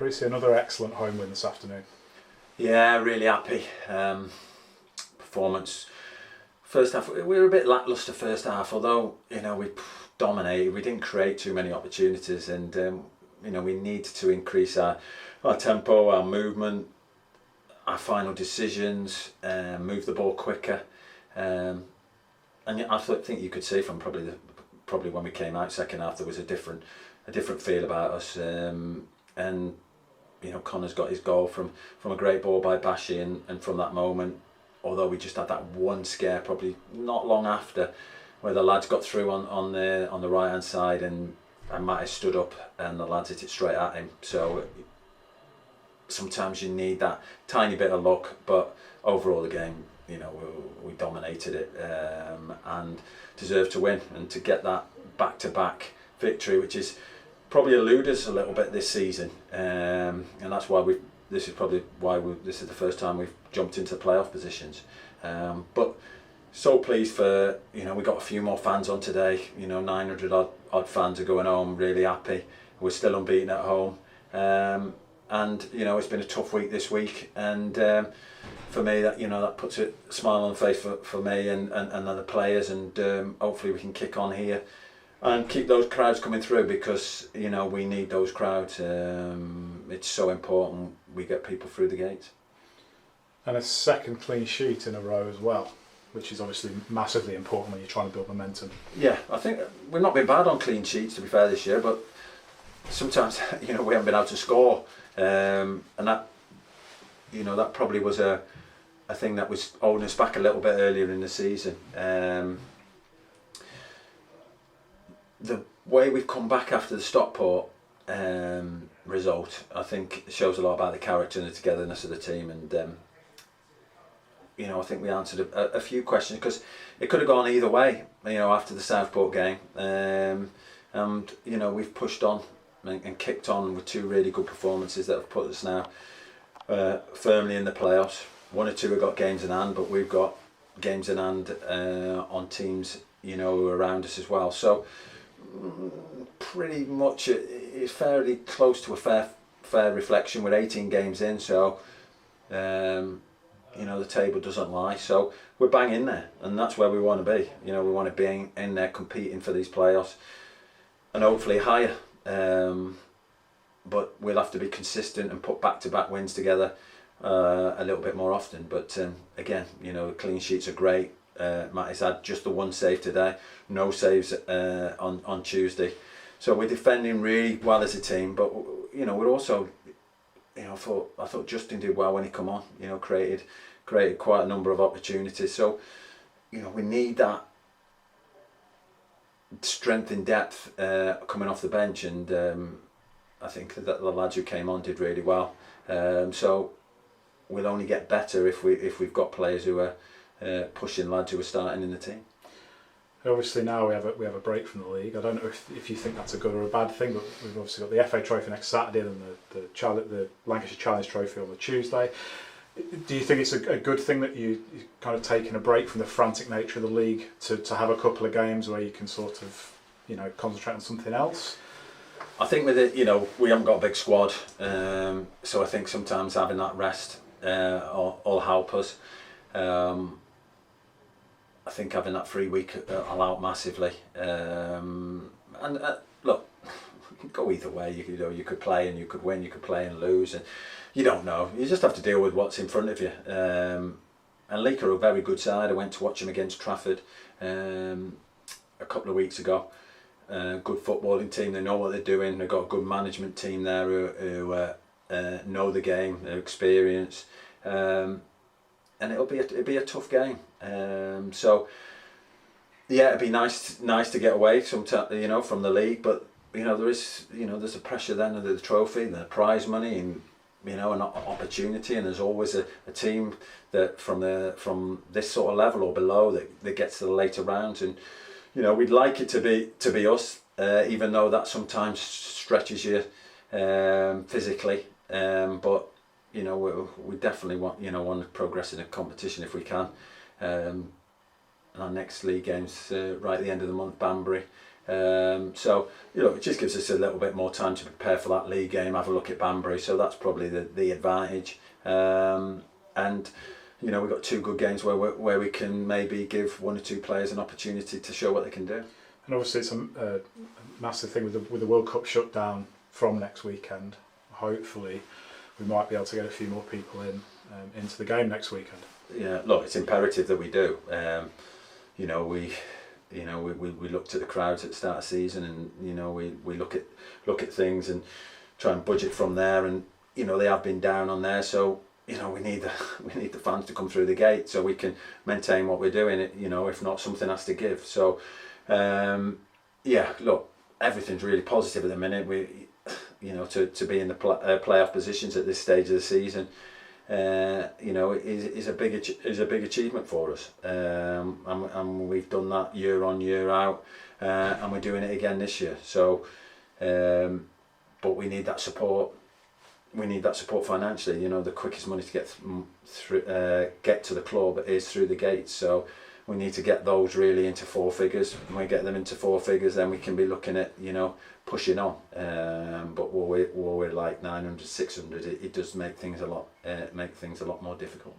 Preece, another excellent home win this afternoon. Yeah, really happy. Performance. First half, we were a bit lacklustre first half, although we dominated. We didn't create too many opportunities, and we need to increase our tempo, our movement, our final decisions, move the ball quicker. And I think you could see from probably when we came out second half, there was a different feel about us. And Connor's got his goal from a great ball by Bashi, and from that moment, although we just had that one scare probably not long after, where the lads got through on the right hand side, and Matty stood up and the lads hit it straight at him. So sometimes you need that tiny bit of luck, but overall the game, we dominated it, and deserved to win, and to get that back-to-back victory, which is probably eluded us a little bit this season, and that's why this is the first time we've jumped into playoff positions. But so pleased for, we got a few more fans on today. 900 odd fans are going home, really happy. We're still unbeaten at home, and it's been a tough week this week, and for me that puts a smile on the face for me and the players, and hopefully we can kick on here and keep those crowds coming through, because we need those crowds. It's so important we get people through the gates. And a second clean sheet in a row as well, which is obviously massively important when you're trying to build momentum. Yeah, I think we've not been bad on clean sheets, to be fair, this year, but sometimes we haven't been able to score, and that that probably was a thing that was holding us back a little bit earlier in the season. The way we've come back after the Stockport result, I think shows a lot about the character and the togetherness of the team, and I think we answered a few questions, because it could have gone either way, after the Southport game, and we've pushed on and kicked on with two really good performances that have put us now firmly in the playoffs. One or two have got games in hand, but we've got games in hand on teams who are around us as well. So pretty much it's fairly close to a fair reflection. We're 18 games in, so the table doesn't lie. So we're bang in there, and that's where we want to be. We want to be in there competing for these playoffs, and hopefully higher. But we'll have to be consistent and put back-to-back wins together a little bit more often. But again, clean sheets are great. Matty's had just the one save today, no saves on Tuesday. So we're defending really well as a team, but we're also, I thought Justin did well when he come on. Created quite a number of opportunities. So we need that strength in depth coming off the bench, and I think that the lads who came on did really well. So we'll only get better if we've got players who are pushing lads who are starting in the team. Obviously now we have a break from the league. I don't know if you think that's a good or a bad thing, but we've obviously got the FA Trophy next Saturday and the Lancashire Challenge Trophy on the Tuesday. Do you think it's a good thing that you're kind of taking a break from the frantic nature of the league to have a couple of games where you can sort of concentrate on something else? I think with it, we haven't got a big squad, so I think sometimes having that rest will help us. I think having that free week will out massively. And look, go either way. You could play and you could win. You could play and lose, and you don't know. You just have to deal with what's in front of you. And Leek are a very good side. I went to watch them against Trafford a couple of weeks ago. Good footballing team. They know what they're doing. They've got a good management team there who know the game. They're experienced. And it'll be a tough game. So yeah, it'd be nice to get away sometimes, from the league. But there's a pressure then of the trophy, the prize money, and an opportunity. And there's always a team that from this sort of level or below that gets to the later rounds. And we'd like it to be us, even though that sometimes stretches you physically. But we definitely want to progress in a competition if we can. And our next league game's right at the end of the month, Banbury. So it just gives us a little bit more time to prepare for that league game, have a look at Banbury. So that's probably the advantage. And we've got 2 good games where we can maybe give 1 or 2 players an opportunity to show what they can do. And obviously it's a massive thing with the World Cup shutdown from next weekend. Hopefully we might be able to get a few more people into the game next weekend. Yeah, look, it's imperative that we do. We looked at the crowds at the start of the season, and we look at things and try and budget from there, and they have been down on there, so we need the fans to come through the gate so we can maintain what we're doing. If not, something has to give. So look, everything's really positive at the minute. To be in the playoff positions at this stage of the season, is a big achievement for us, and we've done that year on year out, and we're doing it again this year. So, but we need that support. We need that support financially. The quickest money to get to the club is through the gates. So we need to get those really into 4 figures. When we get them into 4 figures, then we can be looking at pushing on. But while we're like 900, 600, it does make things a lot more difficult.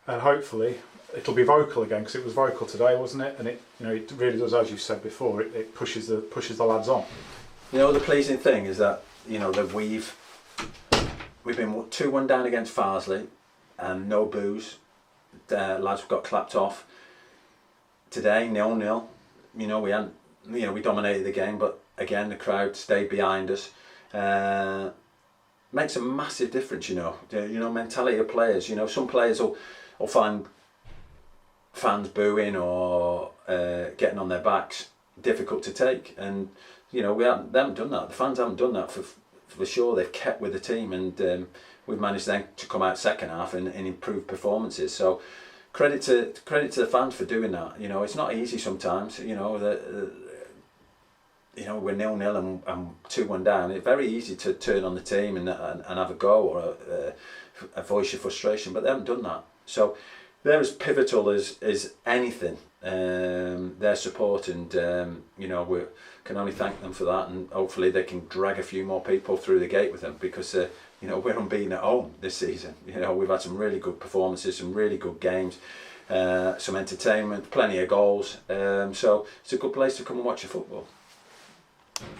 And hopefully it'll be vocal again, because it was vocal today, wasn't it? And it really does, as you said before, it pushes the lads on. The pleasing thing is that that we've been 2-1 down against Farsley, and no boos. Lads got clapped off. Today 0-0. We dominated the game, but again the crowd stayed behind us. Makes a massive difference. Mentality of players. Some players will find fans booing or getting on their backs difficult to take, and they haven't done that. The fans haven't done that for sure. They've kept with the team, and we've managed then to come out second half and improve performances. So credit to the fans for doing that. It's not easy sometimes. We're 0-0 and 2-1 down. It's very easy to turn on the team and have a go or a voice your frustration, but they haven't done that. So they're as pivotal as anything. Their support, and we can only thank them for that, and hopefully they can drag a few more people through the gate with them, because we're unbeaten at home this season. We've had some really good performances, some really good games, some entertainment, plenty of goals. So it's a good place to come and watch your football.